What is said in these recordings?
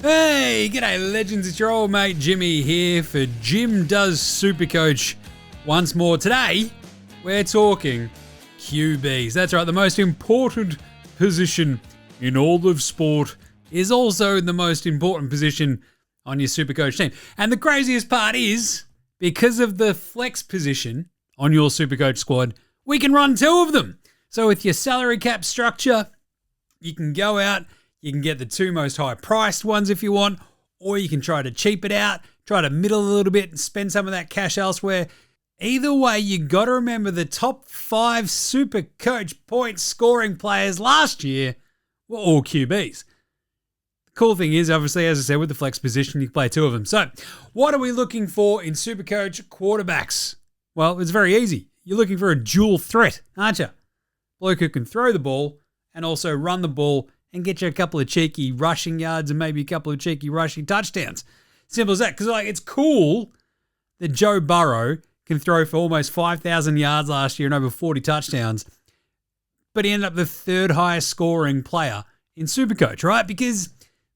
Hey, g'day legends, it's your old mate Jimmy here for Jim Does SuperCoach once more. Today, we're talking QBs. That's right, the most important position in all of sport is also the most important position on your SuperCoach team. And the craziest part is, because of the flex position on your SuperCoach squad, we can run two of them. So with your salary cap structure, you can go out, you can get the two most high-priced ones if you want, or you can try to cheap it out, try to middle a little bit and spend some of that cash elsewhere. Either way, you got to remember the top 5 SuperCoach point scoring players last year were all QBs. The cool thing is, obviously, as I said, with the flex position, you can play two of them. So what are we looking for in SuperCoach quarterbacks? Well, it's very easy. You're looking for a dual threat, aren't you? Bloke who can throw the ball and also run the ball and get you a couple of cheeky rushing yards and maybe a couple of cheeky rushing touchdowns. Simple as that. Because it's cool that Joe Burrow can throw for almost 5,000 yards last year and over 40 touchdowns, but he ended up the third highest scoring player in SuperCoach, right? Because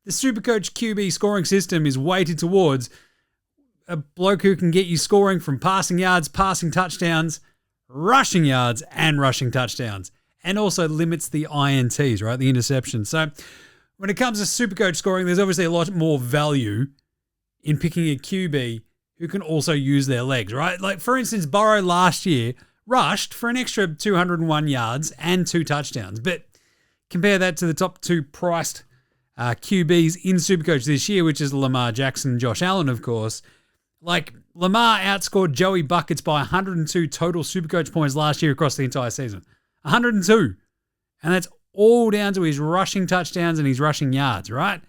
the SuperCoach QB scoring system is weighted towards a bloke who can get you scoring from passing yards, passing touchdowns, rushing yards, and rushing touchdowns. And also limits the INTs, right? The interceptions. So when it comes to SuperCoach scoring, there's obviously a lot more value in picking a QB who can also use their legs, right? Like, for instance, Burrow last year rushed for an extra 201 yards and 2 touchdowns. But compare that to the top 2 priced QBs in SuperCoach this year, which is Lamar Jackson and Josh Allen, of course. Like, Lamar outscored Joey Buckets by 102 total SuperCoach points last year across the entire season. 102. And that's all down to his rushing touchdowns and his rushing yards, right?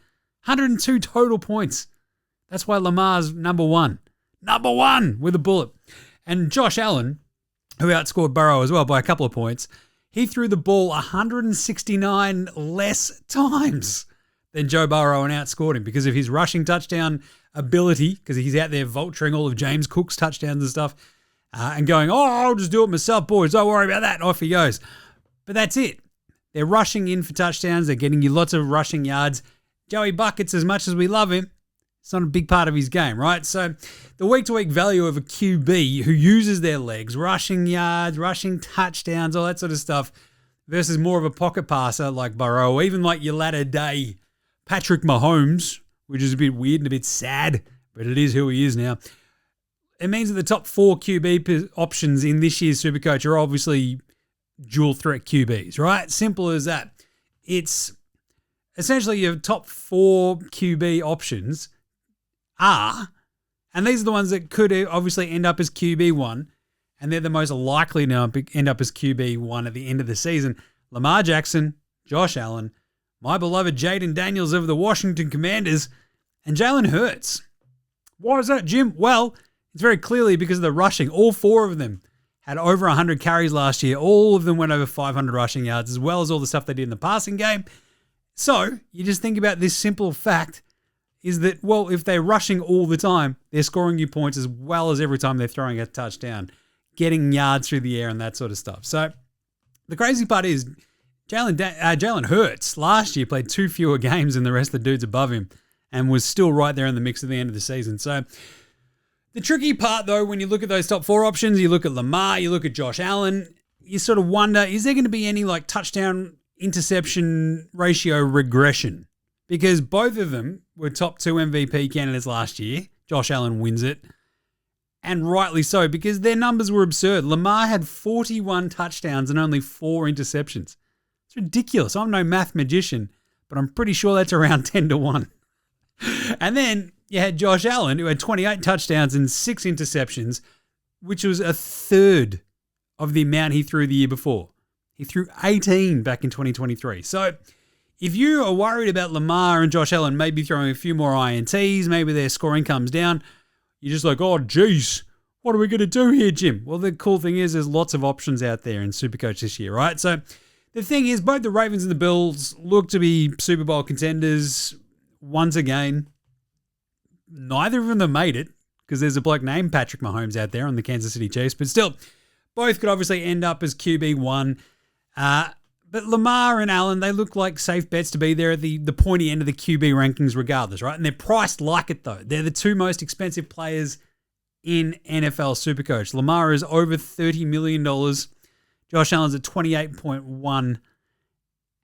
102 total points. That's why Lamar's number one. Number one with a bullet. And Josh Allen, who outscored Burrow as well by a couple of points, he threw the ball 169 less times than Joe Burrow and outscored him because of his rushing touchdown ability, because he's out there vulturing all of James Cook's touchdowns and stuff. And going, I'll just do it myself, boys. Don't worry about that. And off he goes. But that's it. They're rushing in for touchdowns. They're getting you lots of rushing yards. Joey Buckets, as much as we love him, it's not a big part of his game, right? So the week-to-week value of a QB who uses their legs, rushing yards, rushing touchdowns, all that sort of stuff, versus more of a pocket passer like Burrow, or even like your latter-day Patrick Mahomes, which is a bit weird and a bit sad, but it is who he is now. It means that the top 4 QB options in this year's SuperCoach are obviously dual threat QBs, right? Simple as that. It's essentially your top 4 QB options are, and these are the ones that could obviously end up as QB1, and they're the most likely to end up as QB1 at the end of the season. Lamar Jackson, Josh Allen, my beloved Jayden Daniels of the Washington Commanders, and Jalen Hurts. Why is that, Jim? Well, it's very clearly because of the rushing. All 4 of them had over 100 carries last year. All of them went over 500 rushing yards, as well as all the stuff they did in the passing game. So you just think about this simple fact is that, well, if they're rushing all the time, they're scoring you points as well as every time they're throwing a touchdown, getting yards through the air and that sort of stuff. So the crazy part is Jalen Hurts last year played 2 fewer games than the rest of the dudes above him and was still right there in the mix at the end of the season. So the tricky part, though, when you look at those top 4 options, you look at Lamar, you look at Josh Allen, you sort of wonder, is there going to be any like touchdown interception ratio regression? Because both of them were top 2 MVP candidates last year. Josh Allen wins it. And rightly so, because their numbers were absurd. Lamar had 41 touchdowns and only 4 interceptions. It's ridiculous. I'm no math magician, but I'm pretty sure that's around 10-1. And then you had Josh Allen, who had 28 touchdowns and 6 interceptions, which was a third of the amount he threw the year before. He threw 18 back in 2023. So if you are worried about Lamar and Josh Allen maybe throwing a few more INTs, maybe their scoring comes down, you're just like, oh, geez, what are we going to do here, Jim? Well, the cool thing is there's lots of options out there in SuperCoach this year, right? So the thing is, both the Ravens and the Bills look to be Super Bowl contenders once again. Neither of them made it because there's a bloke named Patrick Mahomes out there on the Kansas City Chiefs, but still, both could obviously end up as QB1. But Lamar and Allen, they look like safe bets to be there at the pointy end of the QB rankings regardless, right? And they're priced like it, though. They're the two most expensive players in NFL SuperCoach. Lamar is over $30 million. Josh Allen's at 28.1.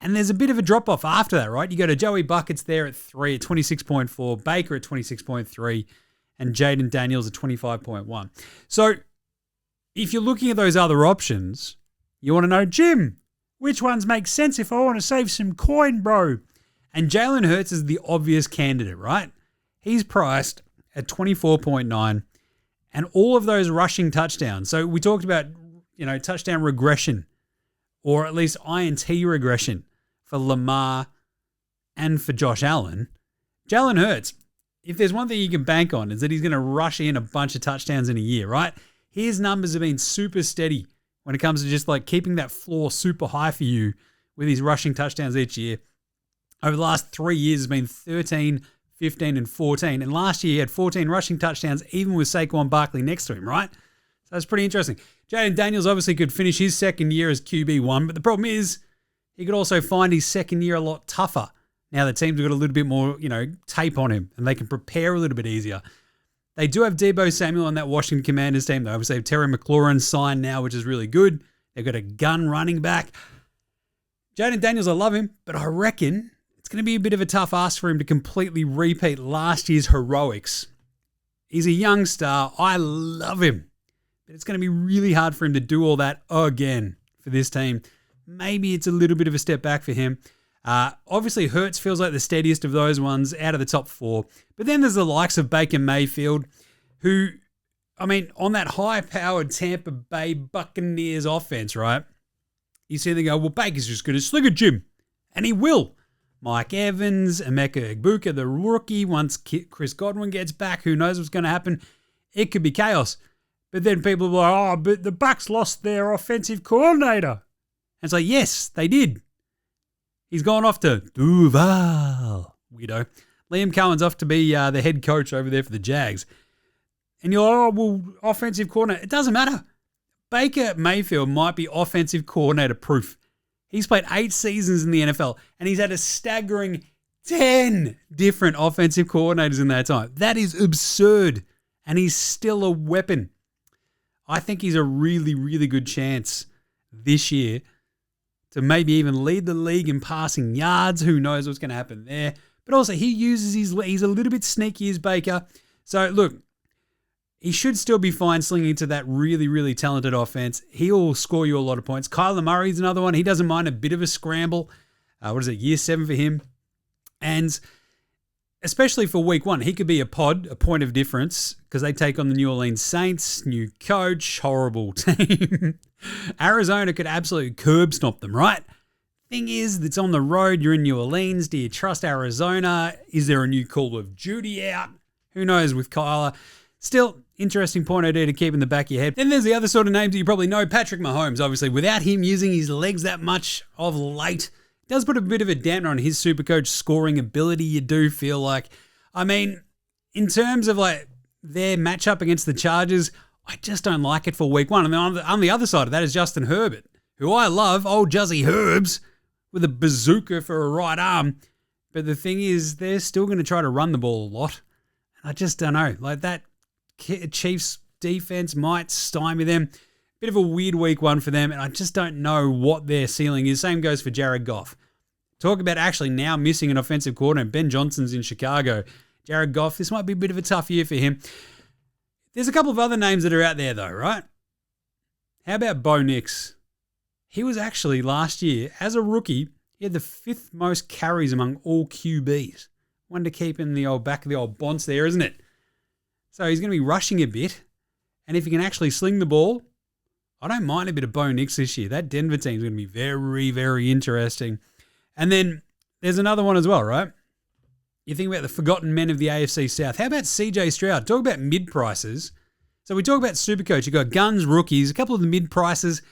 And there's a bit of a drop-off after that, right? You go to Joey Buckets there at 3 at 26.4, Baker at 26.3, and Jayden Daniels at 25.1. So if you're looking at those other options, you want to know, Jim, which ones make sense if I want to save some coin, bro? And Jalen Hurts is the obvious candidate, right? He's priced at 24.9, and all of those rushing touchdowns. So we talked about, touchdown regression, or at least INT regression for Lamar and for Josh Allen. Jalen Hurts, if there's one thing you can bank on, is that he's going to rush in a bunch of touchdowns in a year, right? His numbers have been super steady when it comes to just like keeping that floor super high for you with his rushing touchdowns each year. Over the last 3 years, it's been 13, 15, and 14. And last year, he had 14 rushing touchdowns, even with Saquon Barkley next to him, right? So that's pretty interesting. Jayden Daniels obviously could finish his second year as QB1, but the problem is he could also find his second year a lot tougher. Now the teams have got a little bit more, tape on him, and they can prepare a little bit easier. They do have Deebo Samuel on that Washington Commanders team, though. Obviously, they have Terry McLaurin signed now, which is really good. They've got a gun running back. Jayden Daniels, I love him, but I reckon it's going to be a bit of a tough ask for him to completely repeat last year's heroics. He's a young star. I love him. But it's going to be really hard for him to do all that again for this team. Maybe it's a little bit of a step back for him. Obviously, Hurts feels like the steadiest of those ones out of the top four. But then there's the likes of Baker Mayfield, who, on that high-powered Tampa Bay Buccaneers offense, right? You see them go, well, Baker's just going to sling at Jim. And he will. Mike Evans, Emeka Egbuka, the rookie, once Chris Godwin gets back, who knows what's going to happen? It could be chaos. But then people are like, but the Bucs lost their offensive coordinator. And it's like, yes, they did. He's gone off to Duval. Weirdo. Liam Cohen's off to be the head coach over there for the Jags. And you're like, offensive coordinator. It doesn't matter. Baker Mayfield might be offensive coordinator proof. He's played 8 seasons in the NFL, and he's had a staggering 10 different offensive coordinators in that time. That is absurd, and he's still a weapon. I think he's a really, really good chance this year to maybe even lead the league in passing yards. Who knows what's going to happen there. But also, he's a little bit sneaky as Baker. So, look, he should still be fine slinging into that really, really talented offense. He'll score you a lot of points. Kyler Murray's another one. He doesn't mind a bit of a scramble. Year 7 for him? And especially for week 1, he could be a point of difference, because they take on the New Orleans Saints, new coach, horrible team. Arizona could absolutely curb stomp them, right? Thing is, it's on the road. You're in New Orleans. Do you trust Arizona? Is there a new Call of Duty out? Who knows with Kyler? Still, interesting point idea to keep in the back of your head. Then there's the other sort of names that you probably know. Patrick Mahomes, obviously, without him using his legs that much of late, does put a bit of a damper on his SuperCoach scoring ability, you do feel like. In terms of their matchup against the Chargers, I just don't like it for week 1. On the other side of that is Justin Herbert, who I love, old Juzzy Herbs, with a bazooka for a right arm. But the thing is, they're still going to try to run the ball a lot. I just don't know. That Chiefs defense might stymie them. Bit of a weird week 1 for them, and I just don't know what their ceiling is. Same goes for Jared Goff. Talk about actually now missing an offensive coordinator. Ben Johnson's in Chicago. Jared Goff, this might be a bit of a tough year for him. There's a couple of other names that are out there though, right? How about Bo Nix? He was actually last year, as a rookie, he had the 5th most carries among all QBs. One to keep in the back of the old bonds there, isn't it? So he's going to be rushing a bit. And if he can actually sling the ball, I don't mind a bit of Bo Nix this year. That Denver team is going to be very, very interesting. And then there's another one as well, right? You think about the forgotten men of the AFC South. How about CJ Stroud? Talk about mid-prices. So we talk about SuperCoach. You've got guns, rookies, a couple of the mid-prices.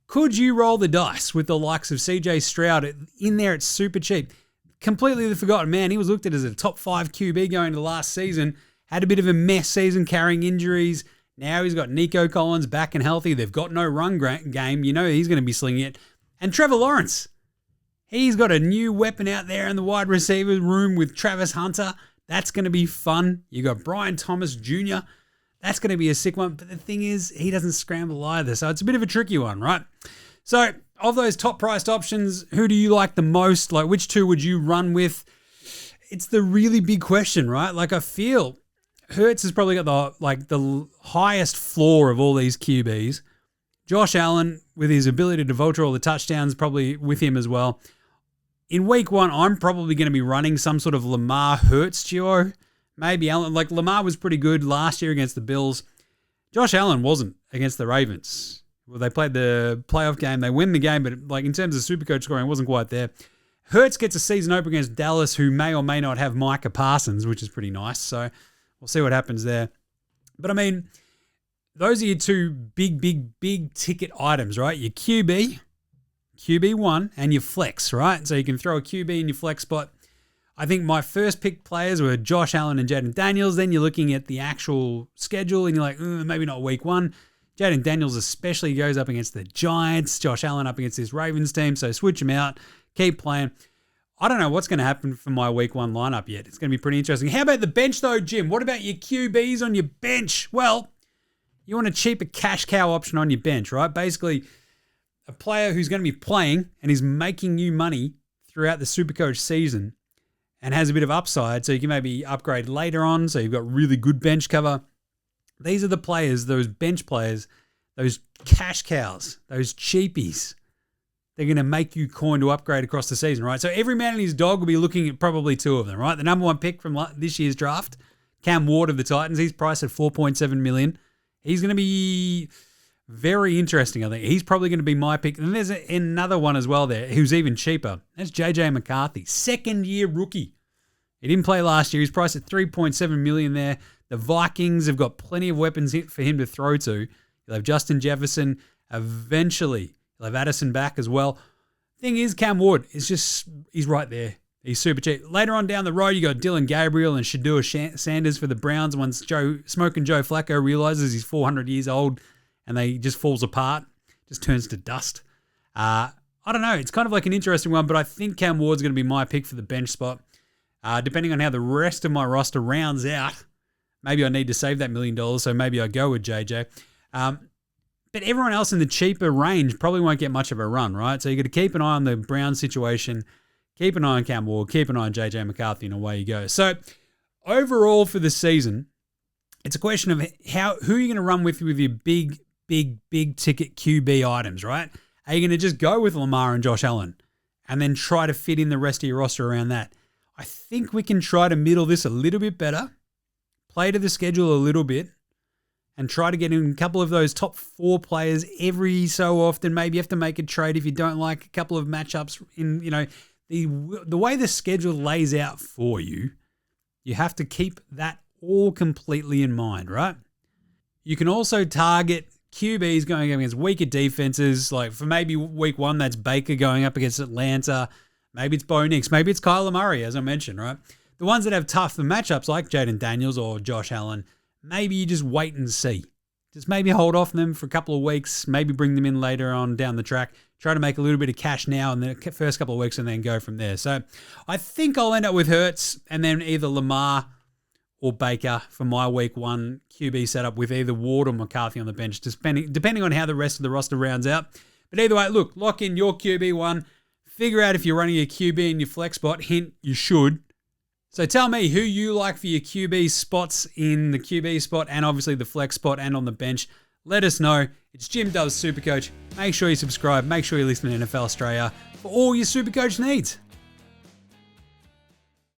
Could you roll the dice with the likes of CJ Stroud in there at super cheap? Completely the forgotten man. He was looked at as a top 5 QB going into last season. Had a bit of a mess season carrying injuries. Now he's got Nico Collins back and healthy. They've got no run game. You know he's going to be slinging it. And Trevor Lawrence. He's got a new weapon out there in the wide receiver room with Travis Hunter. That's going to be fun. You got Brian Thomas Jr. That's going to be a sick one. But the thing is, he doesn't scramble either. So it's a bit of a tricky one, right? So of those top priced options, who do you like the most? Like, which two would you run with? It's the really big question, right? Like, I feel Hurts has probably got the highest floor of all these QBs. Josh Allen, with his ability to vulture all the touchdowns, probably with him as well. In week one, I'm probably going to be running some sort of Lamar Hurts duo. Maybe Allen. Like, Lamar was pretty good last year against the Bills. Josh Allen wasn't against the Ravens. Well, they played the playoff game. They win the game, but like in terms of SuperCoach scoring, it wasn't quite there. Hurts gets a season opener against Dallas, who may or may not have Micah Parsons, which is pretty nice. So we'll see what happens there. But I mean, those are your two big ticket items, right? Your QB1, and your flex, right? So you can throw a QB in your flex spot. I think my first pick players were Josh Allen and Jayden Daniels. Then you're looking at the actual schedule and you're like, maybe not week one. Jayden Daniels especially goes up against the Giants. Josh Allen up against this Ravens team. So switch them out. Keep playing. I don't know what's going to happen for my week one lineup yet. It's going to be pretty interesting. How about the bench though, Jim? What about your QBs on your bench? Well, you want a cheaper cash cow option on your bench, right? Basically, a player who's going to be playing and is making you money throughout the SuperCoach season and has a bit of upside, so you can maybe upgrade later on, so you've got really good bench cover. These are the players, those bench players, those cash cows, those cheapies. They're going to make you coin to upgrade across the season, right? So every man and his dog will be looking at probably two of them, right? The number one pick from this year's draft, Cam Ward of the Titans, he's priced at $4.7 million. He's going to be very interesting, I think. He's probably going to be my pick. And there's another one as well there who's even cheaper. That's JJ McCarthy, second-year rookie. He didn't play last year. He's priced at $3.7 million there. The Vikings have got plenty of weapons for him to throw to. You'll have Justin Jefferson. Eventually, you'll have Addison back as well. Thing is, Cam Ward, he's right there. He's super cheap. Later on down the road, you got Dylan Gabriel and Shedeur Sanders for the Browns once Smoking Joe Flacco realizes he's 400 years old and they just falls apart, just turns to dust. I don't know. It's kind of like an interesting one, but I think Cam Ward's going to be my pick for the bench spot. Depending on how the rest of my roster rounds out, maybe I need to save that $1 million, so maybe I go with JJ. But everyone else in the cheaper range probably won't get much of a run, right? So you got to keep an eye on the Brown situation, keep an eye on Cam Ward, keep an eye on JJ McCarthy, and away you go. So overall for the season, it's a question of who are you going to run with your big ticket QB items, right? Are you going to just go with Lamar and Josh Allen and then try to fit in the rest of your roster around that? I think we can try to middle this a little bit better, play to the schedule a little bit, and try to get in a couple of those top 4 players every so often. Maybe you have to make a trade if you don't like a couple of matchups in, the way the schedule lays out for you. You have to keep that all completely in mind, right? You can also target QBs going up against weaker defenses. Like for maybe week one, that's Baker going up against Atlanta. Maybe it's Bo Nix. Maybe it's Kyler Murray, as I mentioned, right? The ones that have tougher matchups like Jayden Daniels or Josh Allen, maybe you just wait and see. Just maybe hold off them for a couple of weeks, maybe bring them in later on down the track. Try to make a little bit of cash now in the first couple of weeks and then go from there. So I think I'll end up with Hurts and then either Lamar or Baker for my week one QB setup with either Ward or McCarthy on the bench, depending on how the rest of the roster rounds out. But either way, look, lock in your QB1. Figure out if you're running a QB in your flex spot. Hint, you should. So tell me who you like for your QB spots in the QB spot and obviously the flex spot and on the bench. Let us know. It's Jim Does SuperCoach. Make sure you subscribe. Make sure you listen to NFL Australia for all your SuperCoach needs.